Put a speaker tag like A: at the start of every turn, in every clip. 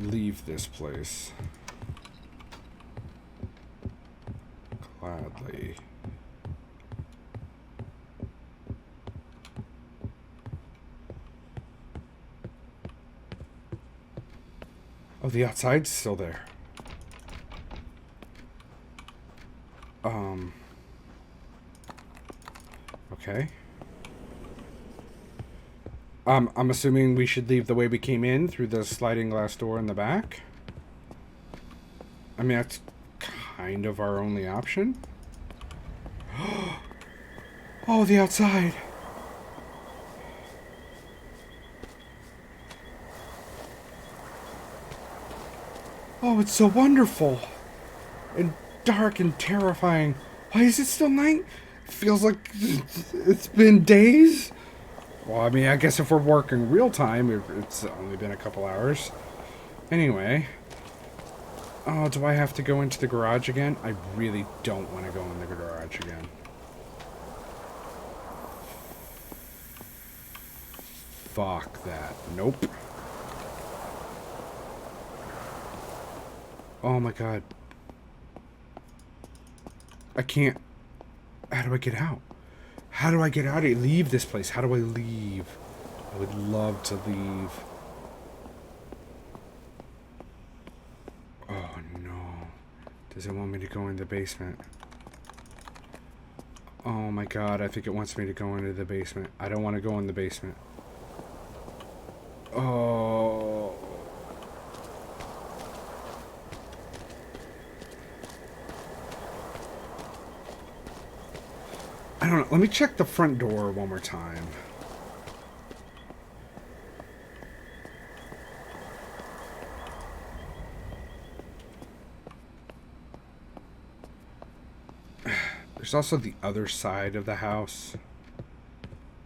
A: leave this place. Gladly. Oh, the outside's still there. Okay. I'm assuming we should leave the way we came in through the sliding glass door in the back. I mean, that's kind of our only option. Oh, the outside. Oh, it's so wonderful. And dark and terrifying. Why is it still night? It feels like it's been days. Well, I mean, I guess if we're working real time, it's only been a couple hours. Anyway. Oh, do I have to go into the garage again? I really don't want to go in the garage again. Fuck that. Nope. Oh my god. I can't. How do I get out? How do I get out of here? Leave this place. How do I leave? I would love to leave. Oh no. Does it want me to go in the basement? Oh my god, I think it wants me to go into the basement. I don't want to go in the basement. Oh. I don't know. Let me check the front door one more time. There's also the other side of the house.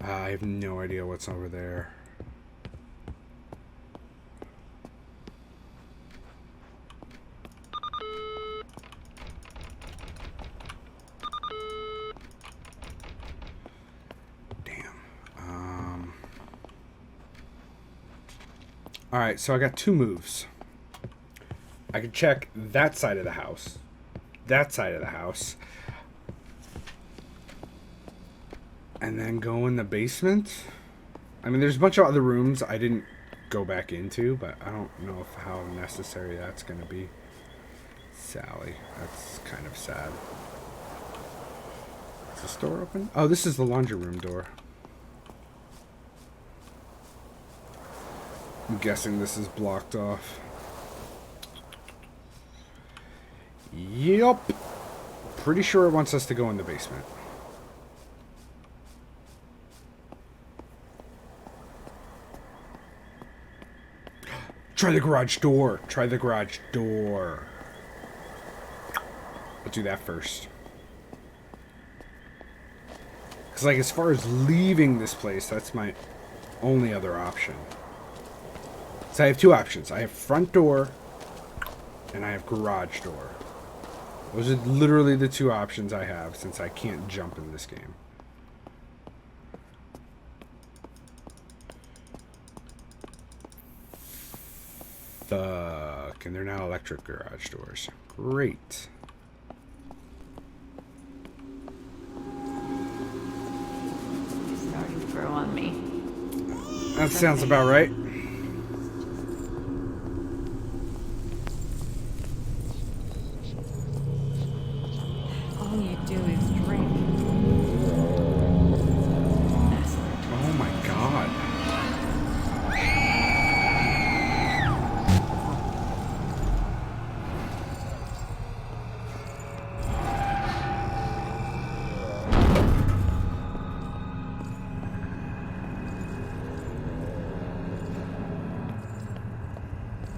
A: I have no idea what's over there. Alright, so I got two moves. I can check that side of the house. That side of the house. And then go in the basement. I mean, there's a bunch of other rooms I didn't go back into, but I don't know how necessary that's going to be. Sally. That's kind of sad. Is this door open? Oh, this is the laundry room door. I'm guessing this is blocked off. Yup. Pretty sure it wants us to go in the basement. Try the garage door. Try the garage door. I'll do that first. Because, like, as far as leaving this place, that's my only other option. So I have two options. I have front door and I have garage door. Those are literally the two options I have since I can't jump in this game. Fuck. And they're now electric garage doors. Great.
B: Starting to grow on me.
A: That sounds about right.
B: All you do is drink.
A: Oh my god.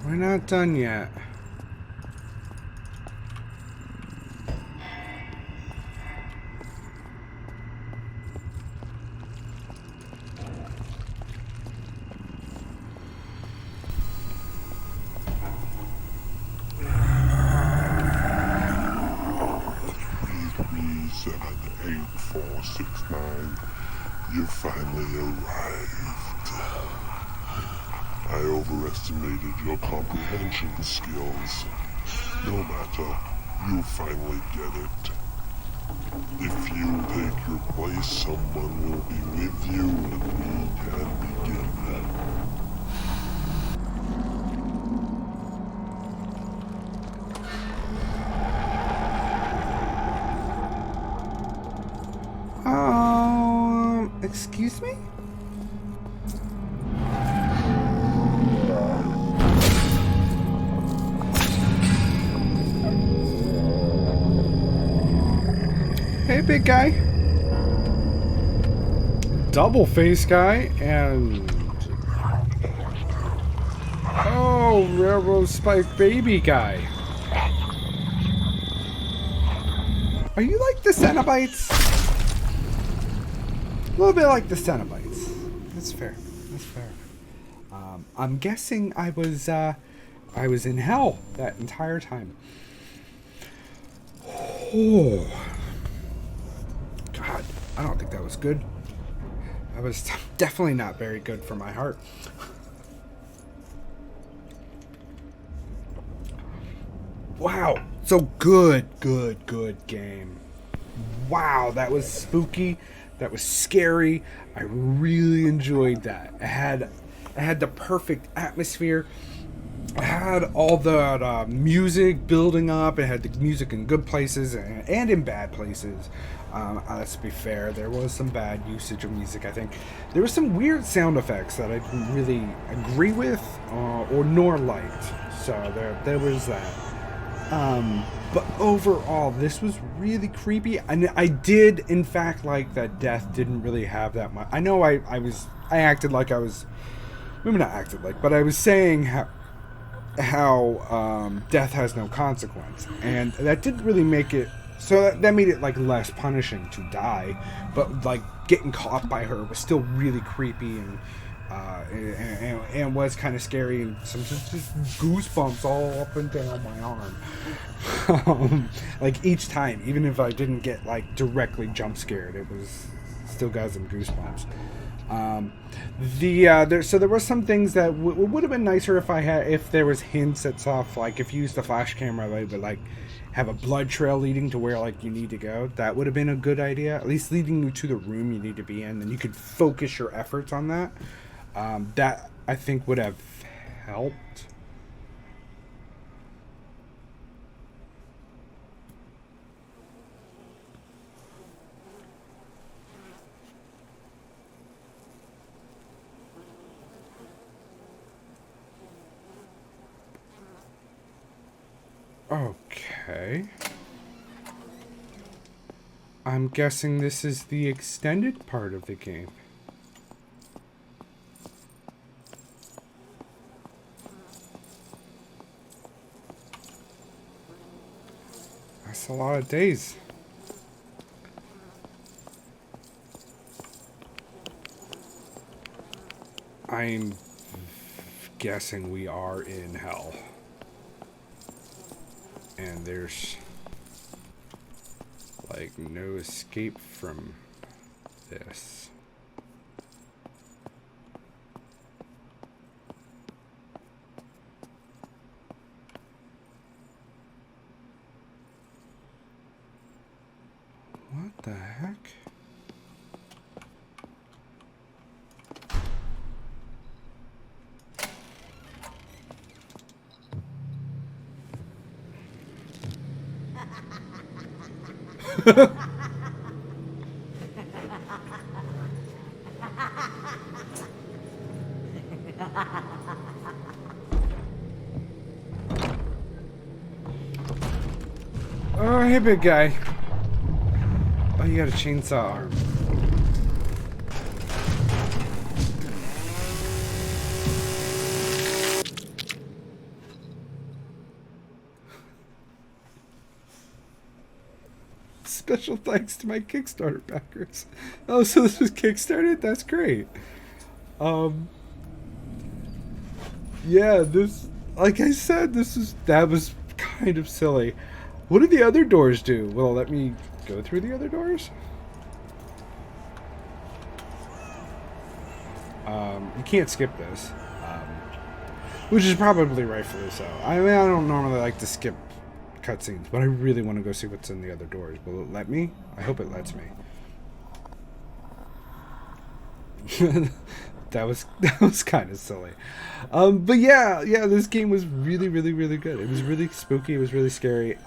A: We're not done yet.
C: You finally arrived. I overestimated your comprehension skills. No matter, you finally get it. If you take your place, someone will be with you and we can begin.
A: Excuse me? Hey, big guy. Double face guy and... Oh, railroad spike baby guy. Are you like the Cenobites? A little bit like the Cenobites. That's fair. That's fair. I'm guessing I was in hell that entire time. Oh. God, I don't think that was good. That was definitely not very good for my heart. Wow. So good game. Wow, that was spooky. That was scary. I really enjoyed that. It had the perfect atmosphere. It had all the music building up. It had the music in good places and in bad places. Let's be fair, there was some bad usage of music, I think. There were some weird sound effects that I didn't really agree with or nor liked. So there was that. But overall, this was really creepy. And I did, in fact, like that death didn't really have that much. I know I acted like I was, maybe not acted like, but I was saying how death has no consequence. And that didn't really make it, so that made it like less punishing to die. But like getting caught by her was still really creepy and was kind of scary, and some just goosebumps all up and down my arm. Like each time, even if I didn't get like directly jump scared, it was still got some goosebumps. So there were some things that would have been nicer if there was hints at stuff, like if you used the flash camera, they would like have a blood trail leading to where like you need to go. That would have been a good idea, at least leading you to the room you need to be in. Then you could focus your efforts on that. That I think would have helped. Okay. I'm guessing this is the extended part of the game. That's a lot of days. I'm guessing we are in hell. And there's like no escape from this. What the heck? Oh, hey, big guy. Oh, you got a chainsaw arm. Special thanks to my Kickstarter backers. Oh, so this was Kickstarted? That's great. Yeah, this, like I said, that was kind of silly. What do the other doors do? Will it let me go through the other doors? You can't skip this. Which is probably rightfully so. I mean, I don't normally like to skip cutscenes, but I really want to go see what's in the other doors. Will it let me? I hope it lets me. that was kind of silly. But yeah, this game was really, really, really good. It was really spooky. It was really scary.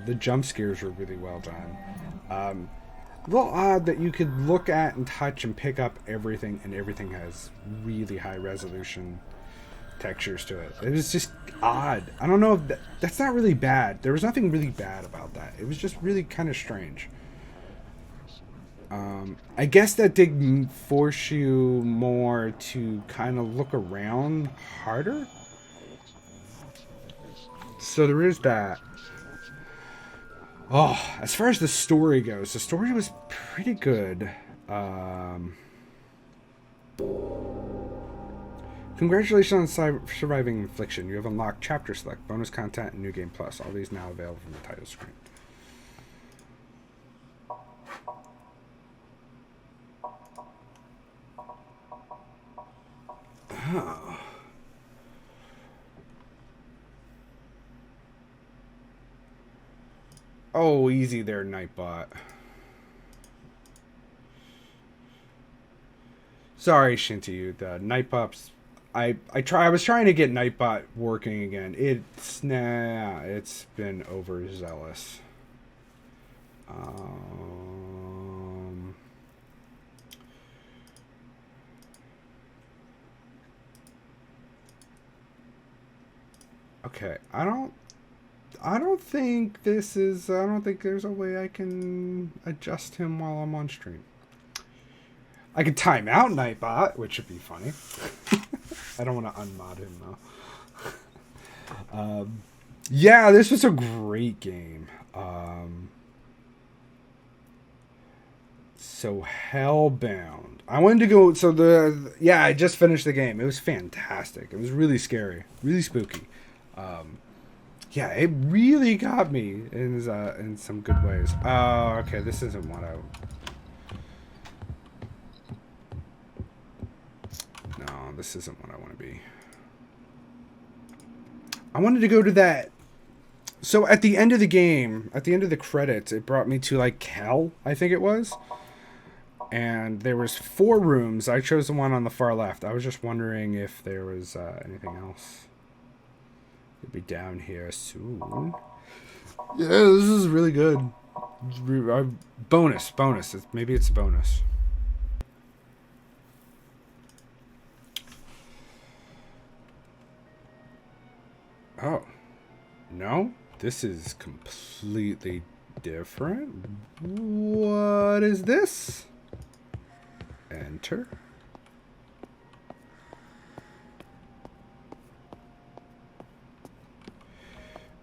A: The jump scares were really well done. A little odd that you could look at and touch and pick up everything, and everything has really high resolution textures to it. It was just odd. I don't know if that's not really bad. There was nothing really bad about that. It was just really kind of strange. I guess that did force you more to kind of look around harder. So there is that. Oh, as far as the story goes, the story was pretty good. Congratulations on surviving Infliction. You have unlocked Chapter Select, bonus content, and New Game Plus. All these now available from the title screen. Oh. Oh, easy there, Nightbot. Sorry, Shinty, the Nightbot's... I was trying to get Nightbot working again. It's been overzealous. Okay, I don't think there's a way I can adjust him while I'm on stream. I could time out Nightbot, which would be funny. I don't want to unmod him though. Yeah, this was a great game. So Hellbound. I wanted to go. I just finished the game. It was fantastic. It was really scary, really spooky. Yeah, it really got me in some good ways. Oh, okay, this isn't what I... No, this isn't what I want to be. I wanted to go to that... So at the end of the game, at the end of the credits, it brought me to, like, Hell, I think it was. And there was 4 rooms. I chose the one on the far left. I was just wondering if there was anything else. It'll be down here soon. Yeah, this is really good. Bonus. Maybe it's a bonus. Oh. No? This is completely different. What is this? Enter.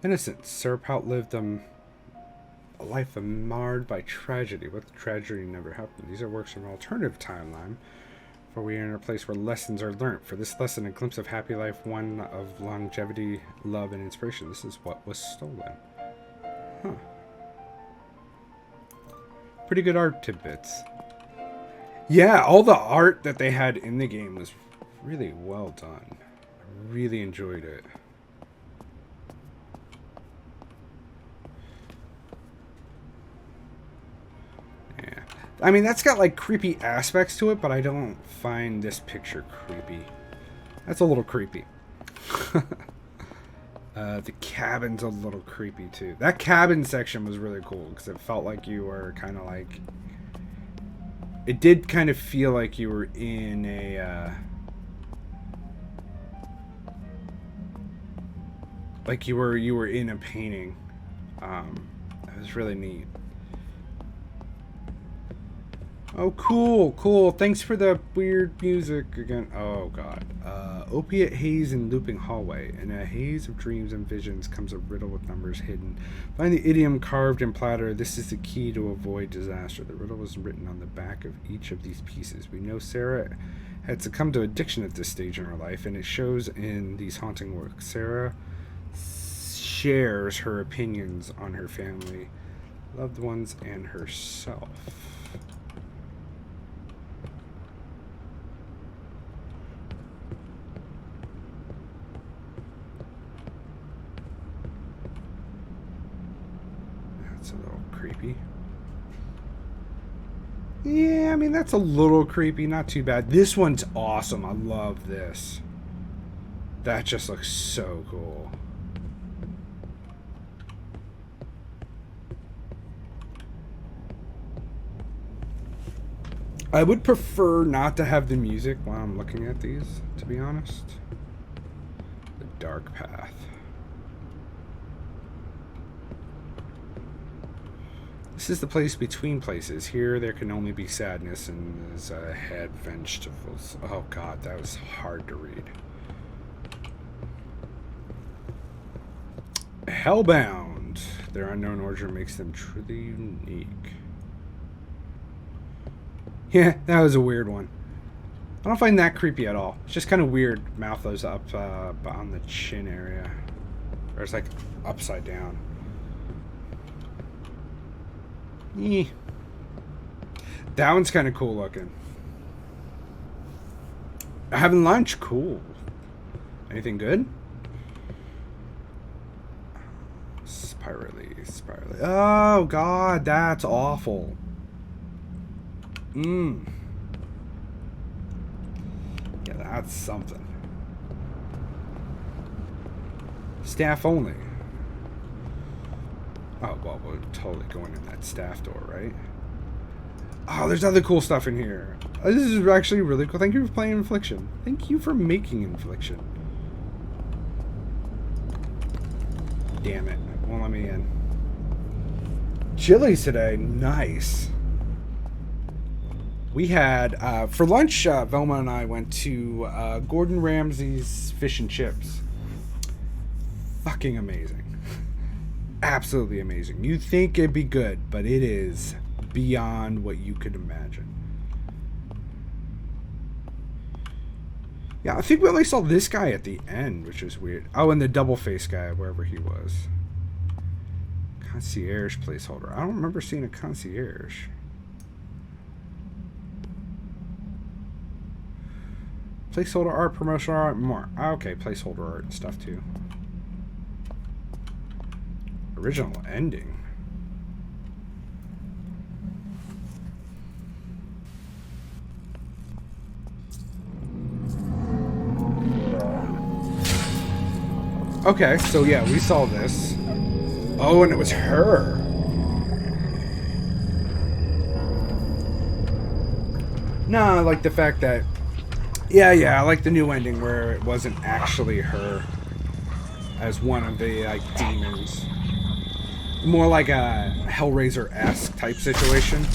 A: Innocent. Sir Pout lived a life marred by tragedy. What tragedy never happened? These are works from an alternative timeline, for we are in a place where lessons are learnt. For this lesson, a glimpse of happy life, one of longevity, love, and inspiration. This is what was stolen. Huh. Pretty good art tidbits. Yeah, all the art that they had in the game was really well done. I really enjoyed it. I mean, that's got, like, creepy aspects to it, but I don't find this picture creepy. That's a little creepy. The cabin's a little creepy, too. That cabin section was really cool, because it felt like you were kind of, like... It did kind of feel like you were in a, like you were in a painting. It was really neat. Oh, cool. Thanks for the weird music again. Oh, God. Opiate haze and looping hallway. In a haze of dreams and visions comes a riddle with numbers hidden. Find the idiom carved in platter. This is the key to avoid disaster. The riddle was written on the back of each of these pieces. We know Sarah had succumbed to addiction at this stage in her life, and it shows in these haunting works. Sarah shares her opinions on her family, loved ones, and herself. That's a little creepy. Yeah, I mean, that's a little creepy. Not too bad. This one's awesome. I love this. That just looks so cool. I would prefer not to have the music while I'm looking at these, to be honest. The Dark Path. This is the place between places. Here there can only be sadness and there's head vegetables. Oh god, that was hard to read. Hellbound. Their unknown origin makes them truly unique. Yeah, that was a weird one. I don't find that creepy at all. It's just kind of weird. Mouth goes up on the chin area. Or it's like upside down. Eh. That one's kind of cool looking. Having lunch? Cool. Anything good? Spirally. Oh, God, that's awful. Yeah, that's something. Staff only. Oh, well, we're totally going in that staff door, right? Oh, there's other cool stuff in here. This is actually really cool. Thank you for playing Infliction. Thank you for making Infliction. Damn it. Won't let me in. Chili's today. Nice. We had, for lunch, Velma and I went to Gordon Ramsay's Fish and Chips. Fucking amazing. Absolutely amazing. You think it'd be good, but it is beyond what you could imagine. Yeah, I think we only saw this guy at the end, which is weird. Oh, and the double-faced guy, wherever he was. Concierge placeholder. I don't remember seeing a concierge. Placeholder art, promotional art, more. Okay, placeholder art and stuff too. Original ending. Okay, so yeah, we saw this. Oh, and it was her. Nah, I like the fact that... Yeah, I like the new ending where it wasn't actually her as one of the, like, demons. More like a Hellraiser-esque type situation.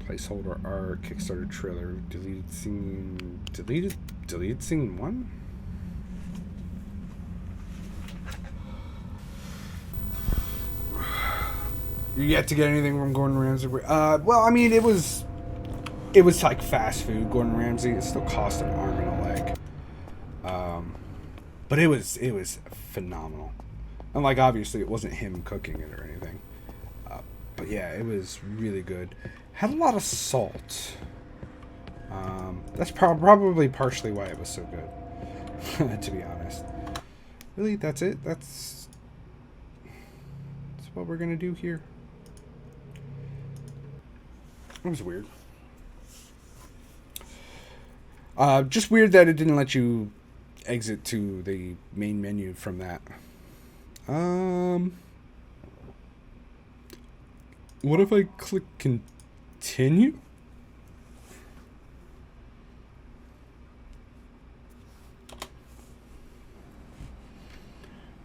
A: Placeholder art, Kickstarter trailer, deleted scene... Deleted scene 1? You yet to get anything from Gordon Ramsay? Well, I mean, it was like fast food. Gordon Ramsay, it still cost an arm and a leg. But it was phenomenal. And like, obviously, it wasn't him cooking it or anything. But yeah, it was really good. Had a lot of salt. That's probably partially why it was so good. To be honest. Really, that's it. That's what we're gonna do here. It was weird. Just weird that it didn't let you exit to the main menu from that. What if I click continue?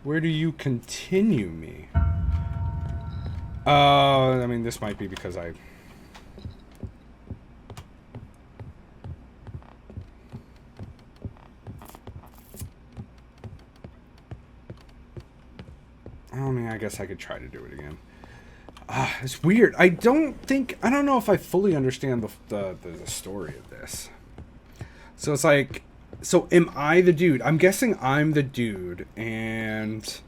A: Where do you continue me? I mean, this might be because I... I mean, I guess I could try to do it again. It's weird. I don't know if I fully understand the story of this. So it's like, so am I the dude? I'm guessing I'm the dude, and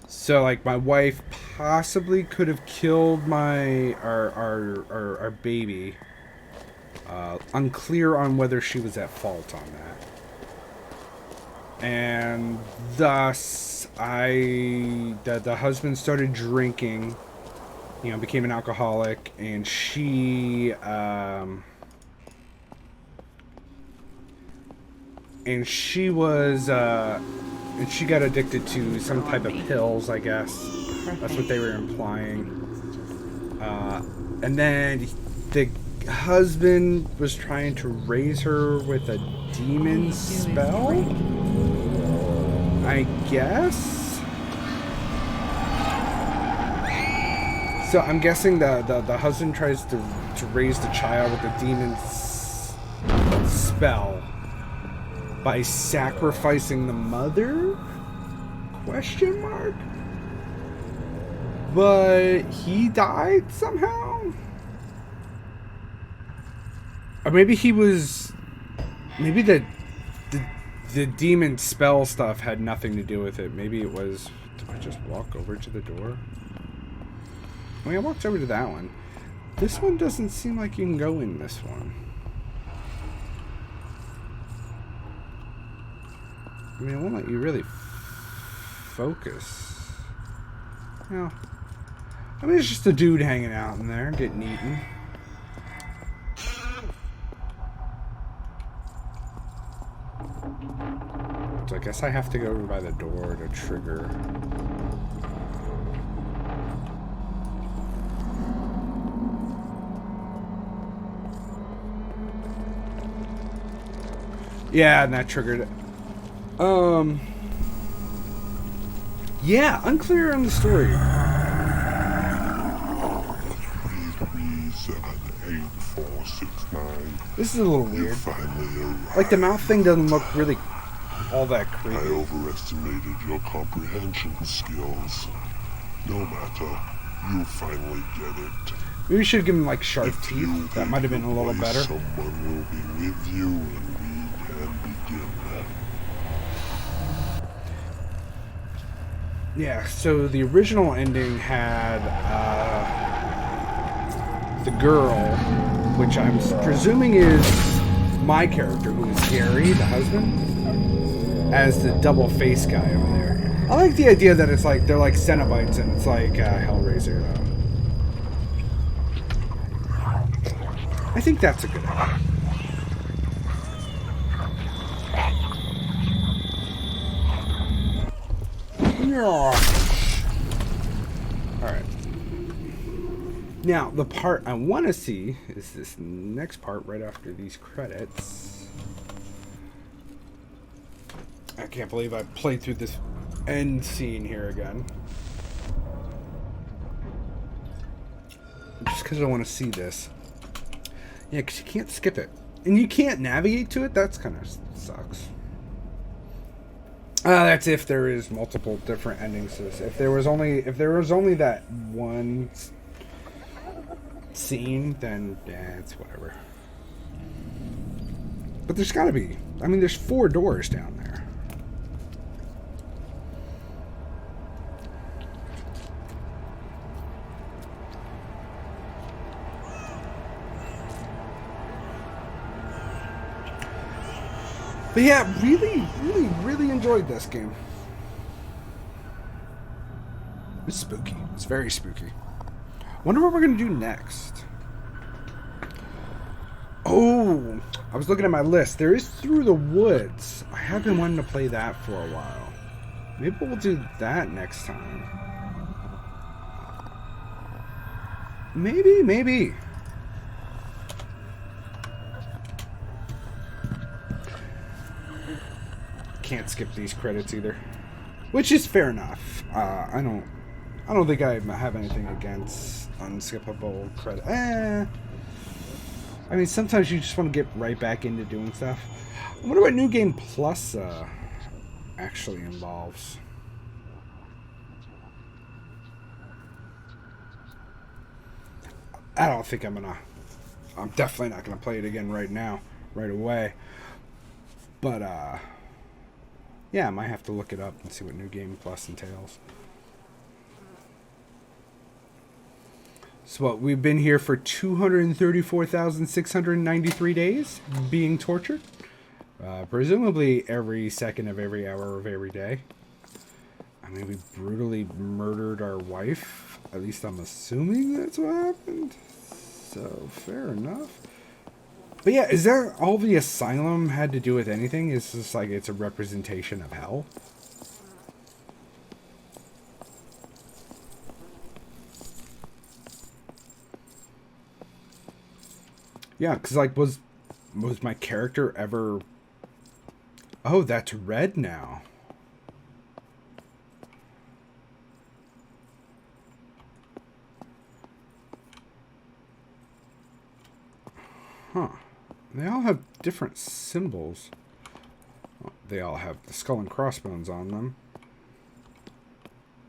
A: so like my wife possibly could have killed our baby. Unclear on whether she was at fault on that. And thus, the husband started drinking, you know, became an alcoholic, and she got addicted to some type of pills, I guess. That's what they were implying. And then the husband was trying to raise her with a demon spell, I guess. So I'm guessing the husband tries to raise the child with a demon spell by sacrificing the mother? Question mark? But he died somehow? Or maybe he was... Maybe the demon spell stuff had nothing to do with it. Maybe it was... Did I just walk over to the door? I mean, I walked over to that one. This one doesn't seem like you can go in this one. I mean, it won't let you really focus. No. I mean, it's just a dude hanging out in there, getting eaten. So I guess I have to go over by the door to trigger. Yeah, and that triggered it. Yeah, unclear on the story.
C: 3378469.
A: This is a little weird.
C: Finally arrived.
A: Like, the mouth thing doesn't look really all that
C: I
A: creepy.
C: overestimated your comprehension skills. No matter, you finally get it.
A: Maybe we should give him, like, sharp
C: If you
A: teeth. That
C: take
A: might have been a
C: your
A: little
C: place,
A: better.
C: Someone will be with you, and we can begin.
A: Yeah, so the original ending had the girl, which I'm presuming is my character, who is Gary, the husband, as the double face guy over there. I like the idea that it's like they're like Cenobites and it's like Hellraiser. I think that's a good idea. Alright. Now, the part I want to see is this next part right after these credits. I can't believe I played through this end scene here again. Just because I want to see this. Yeah, because you can't skip it. And you can't navigate to it? That's kind of sucks. That's if there is multiple different endings to this. If there was only that one scene, then yeah, it's whatever. But there's got to be. I mean, there's 4 doors down there. But yeah, really enjoyed this game. It's spooky. It's very spooky. Wonder what we're gonna do next. Oh, I was looking at my list. There is Through the Woods. I have been wanting to play that for a while. Maybe we'll do that next time. Maybe. Can't skip these credits either, which is fair enough. I don't think I have anything against unskippable credit. I mean, sometimes you just want to get right back into doing stuff. I wonder what New Game Plus actually involves. I don't think I'm definitely not gonna play it again right now, right away. But yeah, I might have to look it up and see what New Game Plus entails. So what, we've been here for 234,693 days being tortured. Presumably every second of every hour of every day. I mean, we brutally murdered our wife. At least I'm assuming that's what happened. So, fair enough. But yeah, is that all the asylum had to do with anything? It's just like it's a representation of hell? Yeah, because like, was my character ever... Oh, that's red now. Huh. They all have different symbols. Oh, they all have the skull and crossbones on them.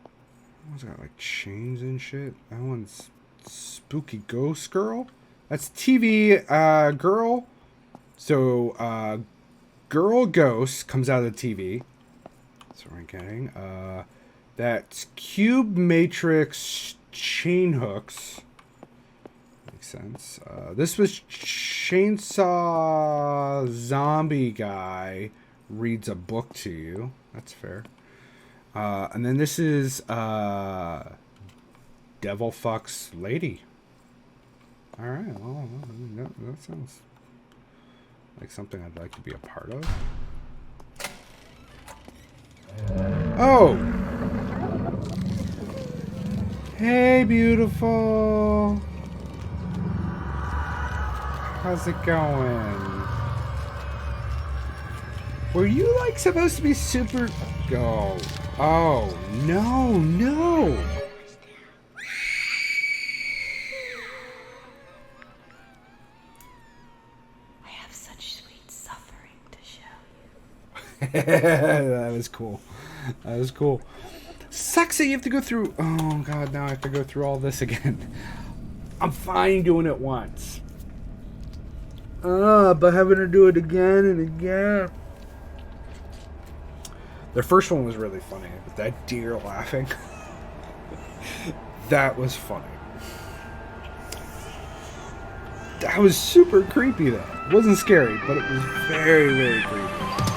A: That one's got like chains and shit. That one's spooky ghost girl. That's TV girl. So girl ghost comes out of the TV. That's what we're getting. That's cube matrix chain hooks. Makes sense. This was chainsaw zombie guy reads a book to you. That's fair. And then this is devil fucks lady. All right. Well, that sounds like something I'd like to be a part of. Oh. Hey, beautiful. How's it going? Were you like supposed to be super... Oh, oh, no, no.
B: I have such sweet suffering to show you.
A: That was cool. That was cool. Sucks that you have to go through... Oh, God, now I have to go through all this again. I'm fine doing it once. But having to do it again and again. The first one was really funny, with that deer laughing. That was funny. That was super creepy, though. It wasn't scary, but it was very, very creepy.